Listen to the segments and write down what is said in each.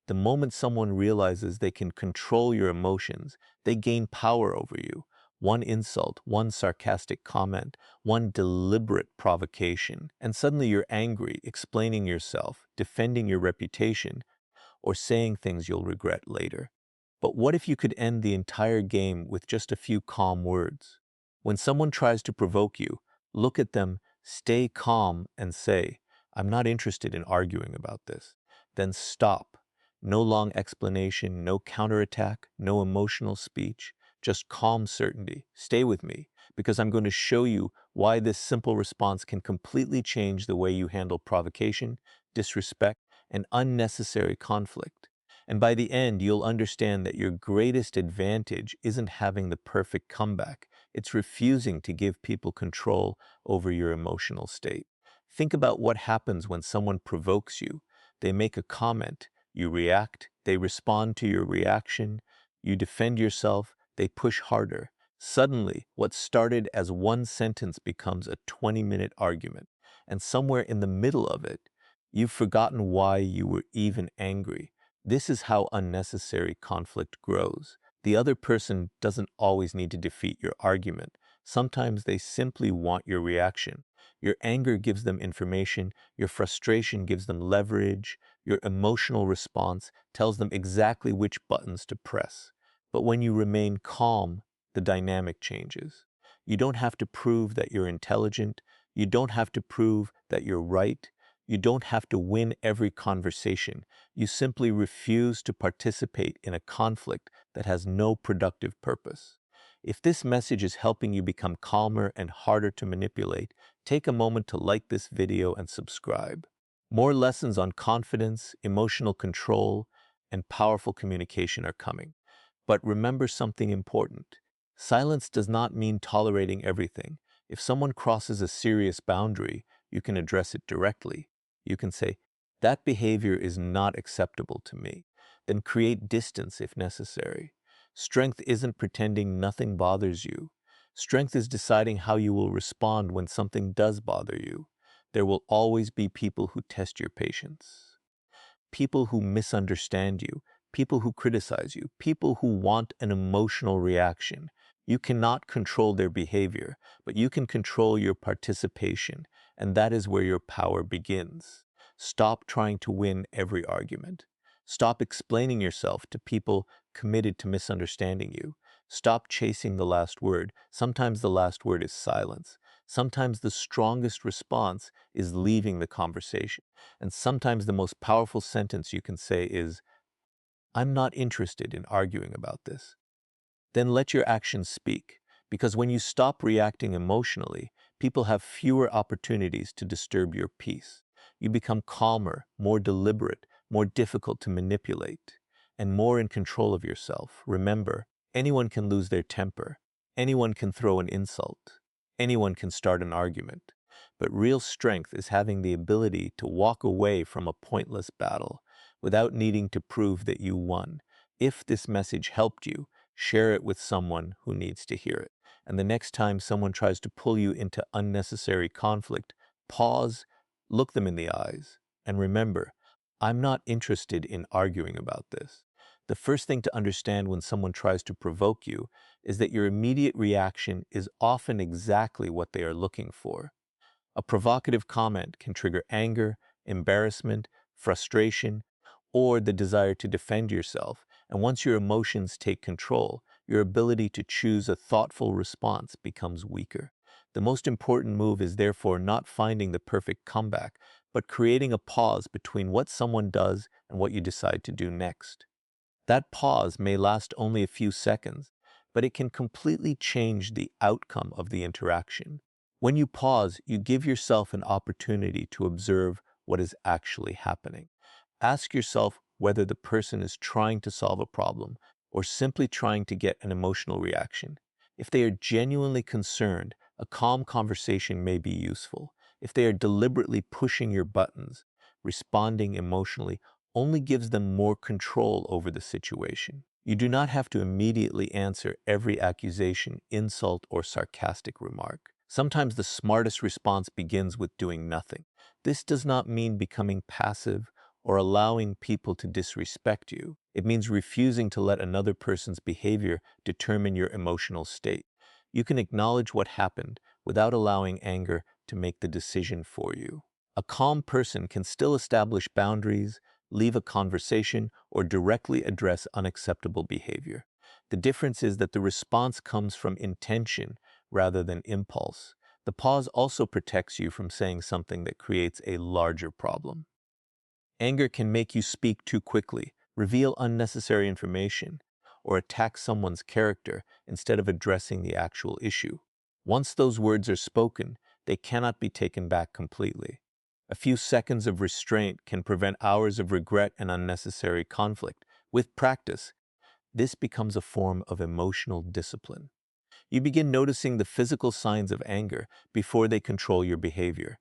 The moment someone realizes they can control your emotions, they gain power over you. One insult, one sarcastic comment, one deliberate provocation, and suddenly you're angry, explaining yourself, defending your reputation, or saying things you'll regret later. But what if you could end the entire game with just a few calm words? When someone tries to provoke you, look at them, stay calm, and say, I'm not interested in arguing about this. Then stop. No long explanation, no counterattack, no emotional speech, just calm certainty. Stay with me, because I'm going to show you why this simple response can completely change the way you handle provocation, disrespect, and unnecessary conflict. And by the end, you'll understand that your greatest advantage isn't having the perfect comeback. It's refusing to give people control over your emotional state. Think about what happens when someone provokes you. They make a comment, you react, they respond to your reaction, you defend yourself, they push harder. Suddenly, what started as one sentence becomes a 20-minute argument. And somewhere in the middle of it, you've forgotten why you were even angry. This is how unnecessary conflict grows. The other person doesn't always need to defeat your argument. Sometimes they simply want your reaction. Your anger gives them information, your frustration gives them leverage, your emotional response tells them exactly which buttons to press. But when you remain calm, the dynamic changes. You don't have to prove that you're intelligent. You don't have to prove that you're right. You don't have to win every conversation. You simply refuse to participate in a conflict that has no productive purpose. If this message is helping you become calmer and harder to manipulate, take a moment to like this video and subscribe. More lessons on confidence, emotional control, and powerful communication are coming. But remember something important. Silence does not mean tolerating everything. If someone crosses a serious boundary, you can address it directly. You can say, that behavior is not acceptable to me. Then create distance if necessary. Strength isn't pretending nothing bothers you. Strength is deciding how you will respond when something does bother you. There will always be people who test your patience, people who misunderstand you, people who criticize you, people who want an emotional reaction. You cannot control their behavior, but you can control your participation, and that is where your power begins. Stop trying to win every argument. Stop explaining yourself to people committed to misunderstanding you. Stop chasing the last word. Sometimes the last word is silence. Sometimes the strongest response is leaving the conversation. And sometimes the most powerful sentence you can say is, I'm not interested in arguing about this. Then let your actions speak, because when you stop reacting emotionally, people have fewer opportunities to disturb your peace. You become calmer, more deliberate, more difficult to manipulate, and more in control of yourself. Remember, anyone can lose their temper. Anyone can throw an insult. Anyone can start an argument. But real strength is having the ability to walk away from a pointless battle without needing to prove that you won. If this message helped you, share it with someone who needs to hear it. And the next time someone tries to pull you into unnecessary conflict, pause, look them in the eyes, and remember, I'm not interested in arguing about this. The first thing to understand when someone tries to provoke you is that your immediate reaction is often exactly what they are looking for. A provocative comment can trigger anger, embarrassment, frustration, or the desire to defend yourself. And once your emotions take control, your ability to choose a thoughtful response becomes weaker. The most important move is therefore not finding the perfect comeback, but creating a pause between what someone does and what you decide to do next. That pause may last only a few seconds, but it can completely change the outcome of the interaction. When you pause, you give yourself an opportunity to observe what is actually happening. Ask yourself whether the person is trying to solve a problem or simply trying to get an emotional reaction. If they are genuinely concerned, a calm conversation may be useful. If they are deliberately pushing your buttons, responding emotionally only gives them more control over the situation. You do not have to immediately answer every accusation, insult, or sarcastic remark. Sometimes the smartest response begins with doing nothing. This does not mean becoming passive or allowing people to disrespect you. It means refusing to let another person's behavior determine your emotional state. You can acknowledge what happened without allowing anger to make the decision for you. A calm person can still establish boundaries, leave a conversation, or directly address unacceptable behavior. The difference is that the response comes from intention rather than impulse. The pause also protects you from saying something that creates a larger problem. Anger can make you speak too quickly, reveal unnecessary information, or attack someone's character instead of addressing the actual issue. Once those words are spoken, they cannot be taken back completely. A few seconds of restraint can prevent hours of regret and unnecessary conflict. With practice, this becomes a form of emotional discipline. You begin noticing the physical signs of anger before they control your behavior.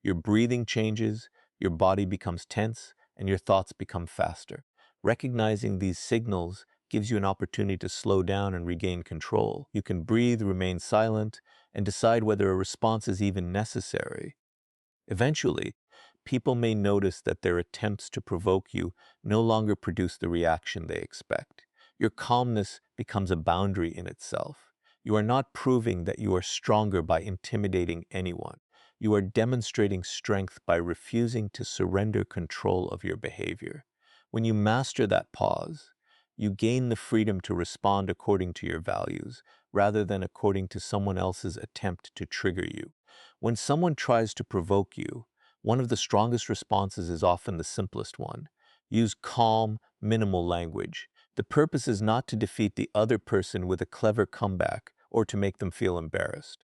Your breathing changes, your body becomes tense, and your thoughts become faster. Recognizing these signals gives you an opportunity to slow down and regain control. You can breathe, remain silent, and decide whether a response is even necessary. Eventually, people may notice that their attempts to provoke you no longer produce the reaction they expect. Your calmness becomes a boundary in itself. You are not proving that you are stronger by intimidating anyone. You are demonstrating strength by refusing to surrender control of your behavior. When you master that pause, you gain the freedom to respond according to your values, rather than according to someone else's attempt to trigger you. When someone tries to provoke you, one of the strongest responses is often the simplest one. Use calm, minimal language. The purpose is not to defeat the other person with a clever comeback or to make them feel embarrassed.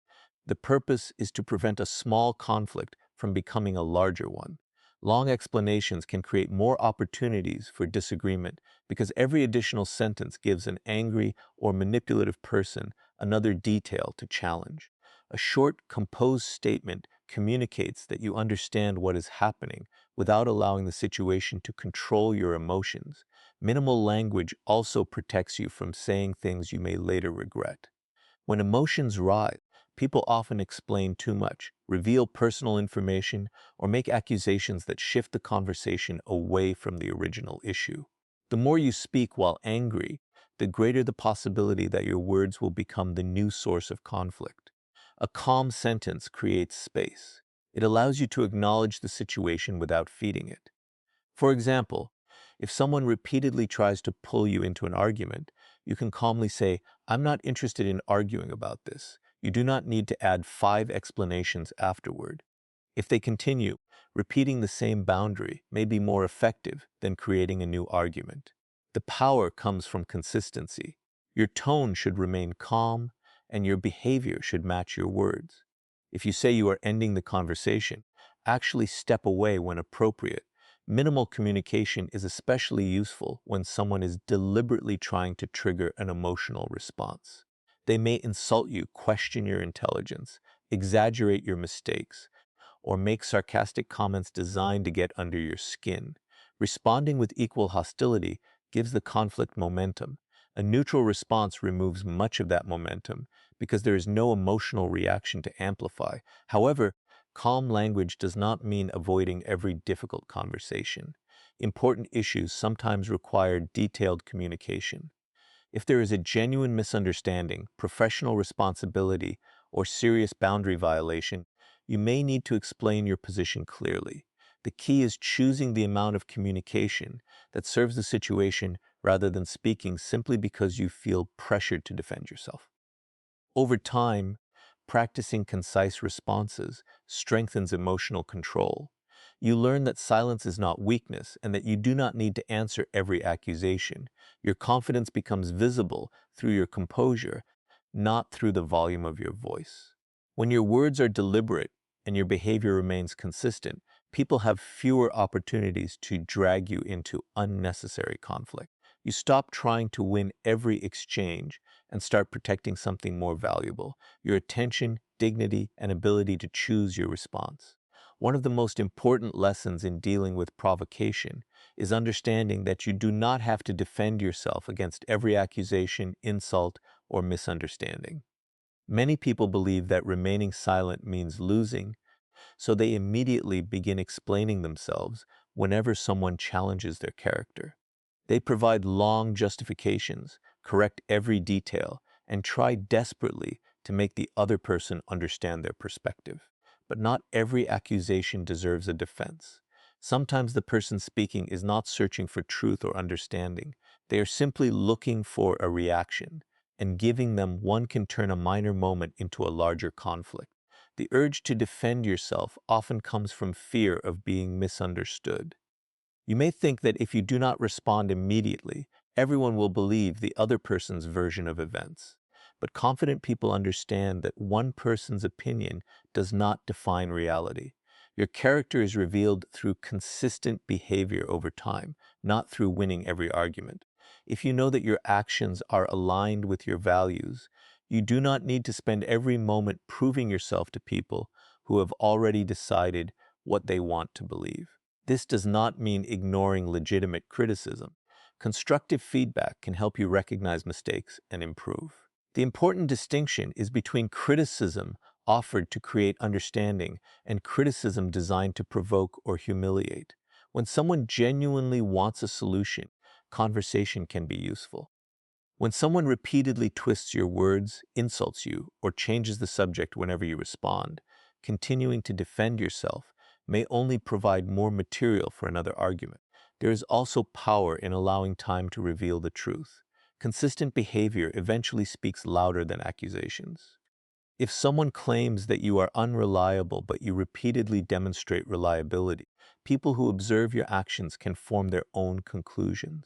The purpose is to prevent a small conflict from becoming a larger one. Long explanations can create more opportunities for disagreement because every additional sentence gives an angry or manipulative person another detail to challenge. A short, composed statement communicates that you understand what is happening without allowing the situation to control your emotions. Minimal language also protects you from saying things you may later regret. When emotions rise, people often explain too much, reveal personal information, or make accusations that shift the conversation away from the original issue. The more you speak while angry, the greater the possibility that your words will become the new source of conflict. A calm sentence creates space. It allows you to acknowledge the situation without feeding it. For example, if someone repeatedly tries to pull you into an argument, you can calmly say, "I'm not interested in arguing about this." You do not need to add 5 explanations afterward. If they continue, repeating the same boundary may be more effective than creating a new argument. The power comes from consistency. Your tone should remain calm, and your behavior should match your words. If you say you are ending the conversation, actually step away when appropriate. Minimal communication is especially useful when someone is deliberately trying to trigger an emotional response. They may insult you, question your intelligence, exaggerate your mistakes, or make sarcastic comments designed to get under your skin. Responding with equal hostility gives the conflict momentum. A neutral response removes much of that momentum because there is no emotional reaction to amplify. However, calm language does not mean avoiding every difficult conversation. Important issues sometimes require detailed communication. If there is a genuine misunderstanding, professional responsibility, or serious boundary violation, you may need to explain your position clearly. The key is choosing the amount of communication that serves the situation rather than speaking simply because you feel pressured to defend yourself. Over time, practicing concise responses strengthens emotional control. You learn that silence is not weakness and that you do not need to answer every accusation. Your confidence becomes visible through your composure, not through the volume of your voice. When your words are deliberate and your behavior remains consistent, people have fewer opportunities to drag you into unnecessary conflict. You stop trying to win every exchange and start protecting something more valuable: your attention, dignity, and ability to choose your response. One of the most important lessons in dealing with provocation is understanding that you do not have to defend yourself against every accusation, insult, or misunderstanding. Many people believe that remaining silent means losing, so they immediately begin explaining themselves whenever someone challenges their character. They provide long justifications, correct every detail, and try desperately to make the other person understand their perspective. But not every accusation deserves a defense. Sometimes the person speaking is not searching for truth or understanding. They are simply looking for a reaction, and giving them one can turn a minor moment into a larger conflict. The urge to defend yourself often comes from fear of being misunderstood. You may think that if you do not respond immediately, everyone will believe the other person's version of events. But confident people understand that one person's opinion does not define reality. Your character is revealed through consistent behavior over time, not through winning every argument. If you know that your actions are aligned with your values, you do not need to spend every moment proving yourself to people who have already decided what they want to believe. This does not mean ignoring legitimate criticism. Constructive feedback can help you recognize mistakes and improve. The important distinction is between criticism offered to create understanding and criticism designed to provoke or humiliate. When someone genuinely wants a solution, conversation can be useful. When someone repeatedly twists your words, insults you, or changes the subject whenever you respond, continuing to defend yourself may only provide more material for another argument. There is also power in allowing time to reveal the truth. Consistent behavior eventually speaks louder than accusations. If someone claims that you are unreliable but you repeatedly demonstrate reliability, people who observe your actions can form their own conclusions.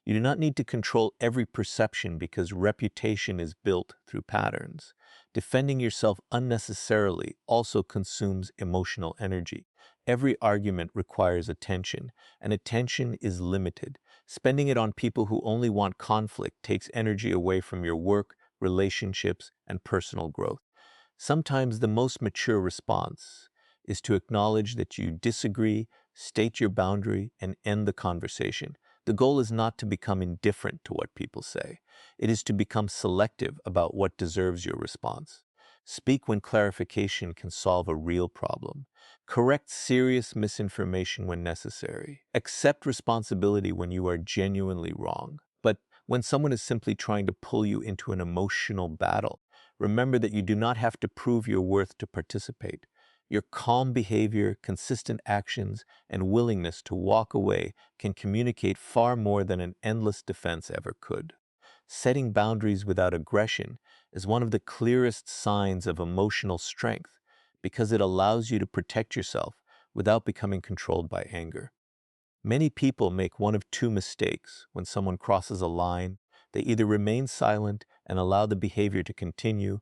You do not need to control every perception because reputation is built through patterns. Defending yourself unnecessarily also consumes emotional energy. Every argument requires attention, and attention is limited. Spending it on people who only want conflict takes energy away from your work, relationships, and personal growth. Sometimes the most mature response is to acknowledge that you disagree, state your boundary, and end the conversation. The goal is not to become indifferent to what people say. It is to become selective about what deserves your response. Speak when clarification can solve a real problem. Correct serious misinformation when necessary. Accept responsibility when you are genuinely wrong. But when someone is simply trying to pull you into an emotional battle, remember that you do not have to prove your worth to participate. Your calm behavior, consistent actions, and willingness to walk away can communicate far more than an endless defense ever could. Setting boundaries without aggression is one of the clearest signs of emotional strength because it allows you to protect yourself without becoming controlled by anger. Many people make one of two mistakes when someone crosses a line. They either remain silent and allow the behavior to continue,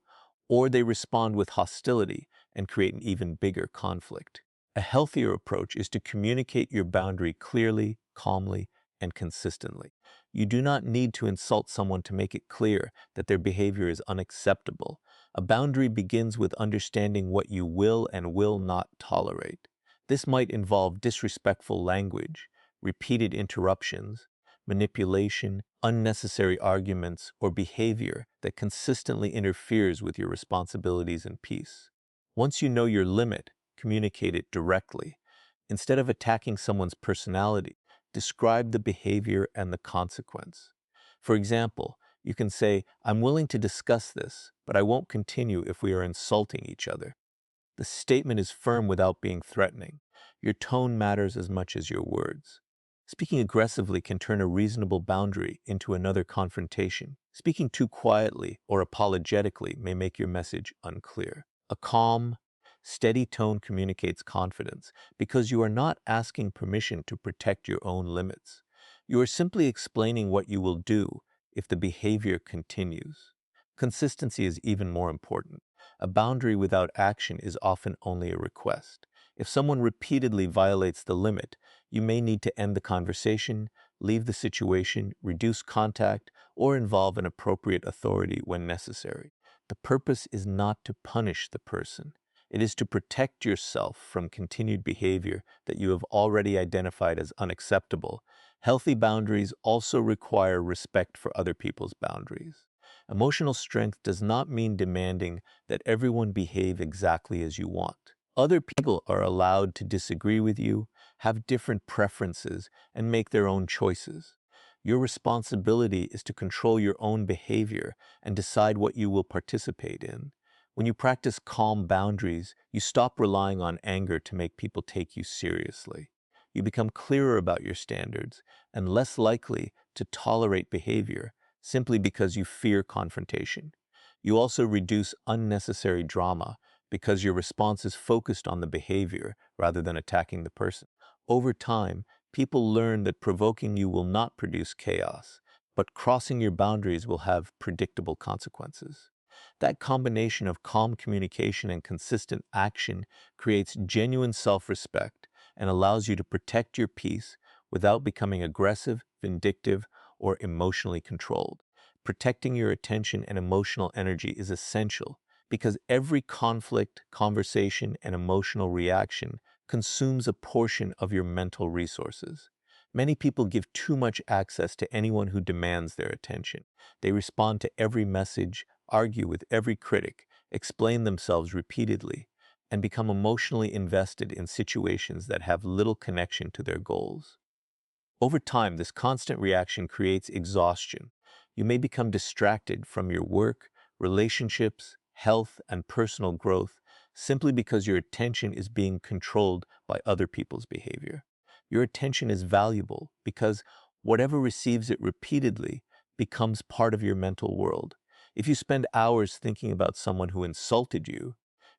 or they respond with hostility and create an even bigger conflict. A healthier approach is to communicate your boundary clearly, calmly, and consistently. You do not need to insult someone to make it clear that their behavior is unacceptable. A boundary begins with understanding what you will and will not tolerate. This might involve disrespectful language, repeated interruptions, manipulation, unnecessary arguments, or behavior that consistently interferes with your responsibilities and peace. Once you know your limit, communicate it directly. Instead of attacking someone's personality, describe the behavior and the consequence. For example, you can say, "I'm willing to discuss this, but I won't continue if we are insulting each other." The statement is firm without being threatening. Your tone matters as much as your words. Speaking aggressively can turn a reasonable boundary into another confrontation. Speaking too quietly or apologetically may make your message unclear. A calm, steady tone communicates confidence because you are not asking permission to protect your own limits. You are simply explaining what you will do if the behavior continues. Consistency is even more important. A boundary without action is often only a request. If someone repeatedly violates the limit, you may need to end the conversation, leave the situation, reduce contact, or involve an appropriate authority when necessary. The purpose is not to punish the person. It is to protect yourself from continued behavior that you have already identified as unacceptable. Healthy boundaries also require respect for other people's boundaries. Emotional strength does not mean demanding that everyone behave exactly as you want. Other people are allowed to disagree with you, have different preferences, and make their own choices. Your responsibility is to control your own behavior and decide what you will participate in. When you practice calm boundaries, you stop relying on anger to make people take you seriously. You become clearer about your standards and less likely to tolerate behavior simply because you fear confrontation. You also reduce unnecessary drama because your response is focused on the behavior rather than attacking the person. Over time, people learn that provoking you will not produce chaos, but crossing your boundaries will have predictable consequences. That combination of calm communication and consistent action creates genuine self-respect and allows you to protect your peace without becoming aggressive, vindictive, or emotionally controlled. Protecting your attention and emotional energy is essential because every conflict, conversation, and emotional reaction consumes a portion of your mental resources. Many people give too much access to anyone who demands their attention. They respond to every message, argue with every critic, explain themselves repeatedly, and become emotionally invested in situations that have little connection to their goals. Over time, this constant reaction creates exhaustion. You may become distracted from your work, relationships, health, and personal growth simply because your attention is being controlled by other people's behavior. Your attention is valuable because whatever receives it repeatedly becomes part of your mental world. If you spend hours thinking about someone who insulted you,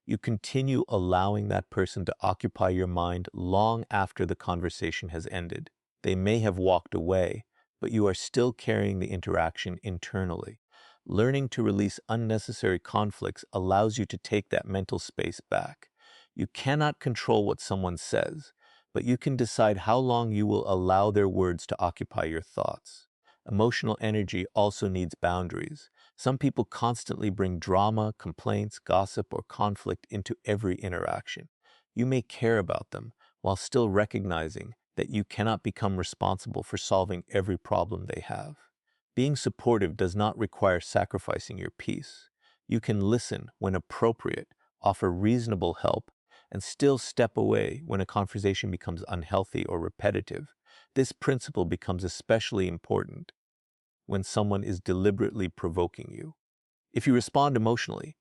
you continue allowing that person to occupy your mind long after the conversation has ended. They may have walked away, but you are still carrying the interaction internally. Learning to release unnecessary conflicts allows you to take that mental space back. You cannot control what someone says, but you can decide how long you will allow their words to occupy your thoughts. Emotional energy also needs boundaries. Some people constantly bring drama, complaints, gossip, or conflict into every interaction. You may care about them while still recognizing that you cannot become responsible for solving every problem they have. Being supportive does not require sacrificing your peace. You can listen when appropriate, offer reasonable help, and still step away when a conversation becomes unhealthy or repetitive. This principle becomes especially important when someone is deliberately provoking you. If you respond emotionally,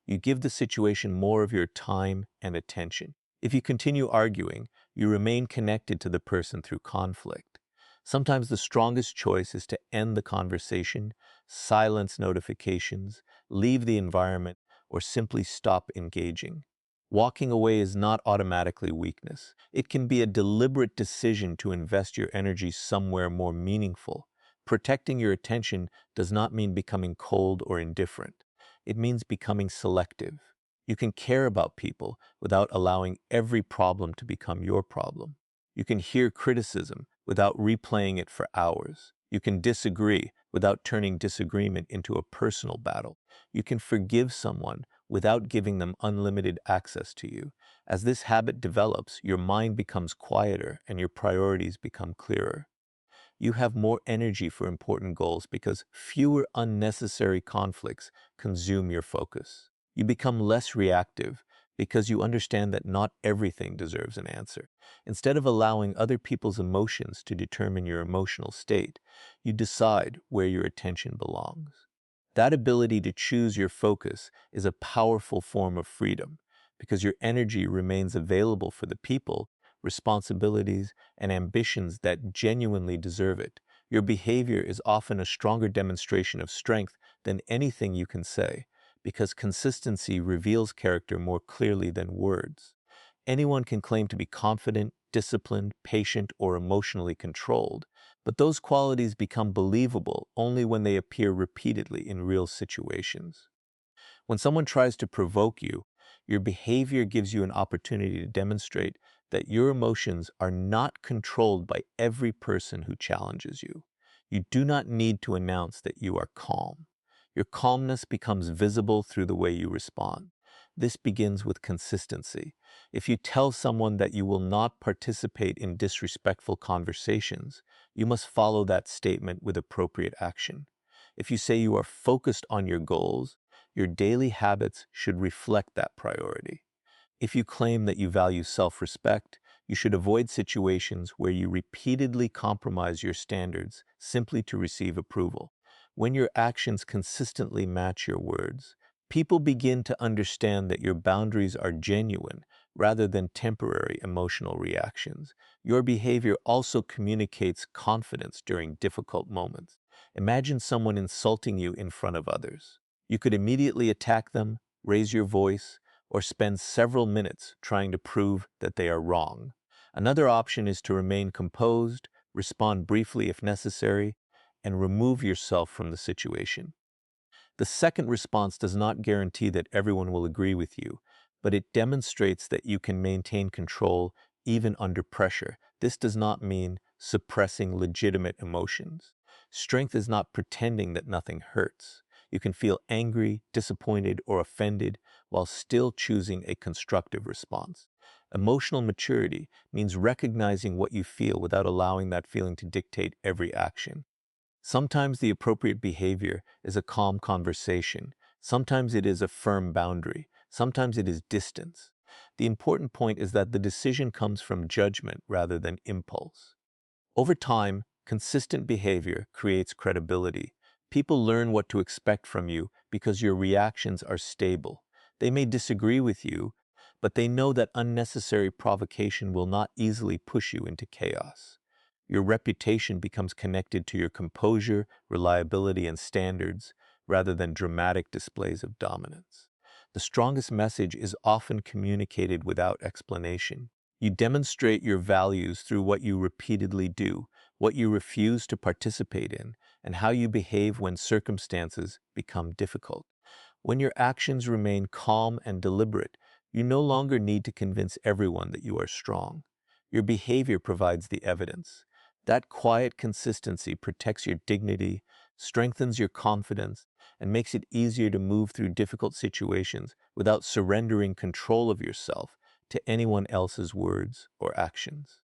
you give the situation more of your time and attention. If you continue arguing, you remain connected to the person through conflict. Sometimes the strongest choice is to end the conversation, silence notifications, leave the environment, or simply stop engaging. Walking away is not automatically weakness. It can be a deliberate decision to invest your energy somewhere more meaningful. Protecting your attention does not mean becoming cold or indifferent. It means becoming selective. You can care about people without allowing every problem to become your problem. You can hear criticism without replaying it for hours. You can disagree without turning disagreement into a personal battle. You can forgive someone without giving them unlimited access to you. As this habit develops, your mind becomes quieter and your priorities become clearer. You have more energy for important goals because fewer unnecessary conflicts consume your focus. You become less reactive because you understand that not everything deserves an answer. Instead of allowing other people's emotions to determine your emotional state, you decide where your attention belongs. That ability to choose your focus is a powerful form of freedom because your energy remains available for the people, responsibilities, and ambitions that genuinely deserve it. Your behavior is often a stronger demonstration of strength than anything you can say, because consistency reveals character more clearly than words. Anyone can claim to be confident, disciplined, patient, or emotionally controlled, but those qualities become believable only when they appear repeatedly in real situations. When someone tries to provoke you, your behavior gives you an opportunity to demonstrate that your emotions are not controlled by every person who challenges you. You do not need to announce that you are calm. Your calmness becomes visible through the way you respond. This begins with consistency. If you tell someone that you will not participate in disrespectful conversations, you must follow that statement with appropriate action. If you say you are focused on your goals, your daily habits should reflect that priority. If you claim that you value self-respect, You should avoid situations where you repeatedly compromise your standards simply to receive approval. When your actions consistently match your words, people begin to understand that your boundaries are genuine rather than temporary emotional reactions. Your behavior also communicates confidence during difficult moments. Imagine someone insulting you in front of others. You could immediately attack them, raise your voice, or spend several minutes trying to prove that they are wrong. Another option is to remain composed, respond briefly if necessary, and remove yourself from the situation. The second response does not guarantee that everyone will agree with you, but it demonstrates that you can maintain control even under pressure. This does not mean suppressing legitimate emotions. Strength is not pretending that nothing hurts. You can feel angry, disappointed, or offended while still choosing a constructive response. Emotional maturity means recognizing what you feel without allowing that feeling to dictate every action. Sometimes the appropriate behavior is a calm conversation. Sometimes it is a firm boundary. Sometimes it is distance. The important point is that the decision comes from judgment rather than impulse. Over time, consistent behavior creates credibility. People learn what to expect from you because your reactions are stable. They may disagree with you, but they know that unnecessary provocation will not easily push you into chaos. Your reputation becomes connected to your composure, reliability, and standards rather than dramatic displays of dominance. The strongest message is often communicated without explanation. You demonstrate your values through what you repeatedly do, what you refuse to participate in, and how you behave when circumstances become difficult. When your actions remain calm and deliberate, you no longer need to convince everyone that you are strong. Your behavior provides the evidence. That quiet consistency protects your dignity, strengthens your confidence, and makes it easier to move through difficult situations without surrendering control of yourself to anyone else's words or actions.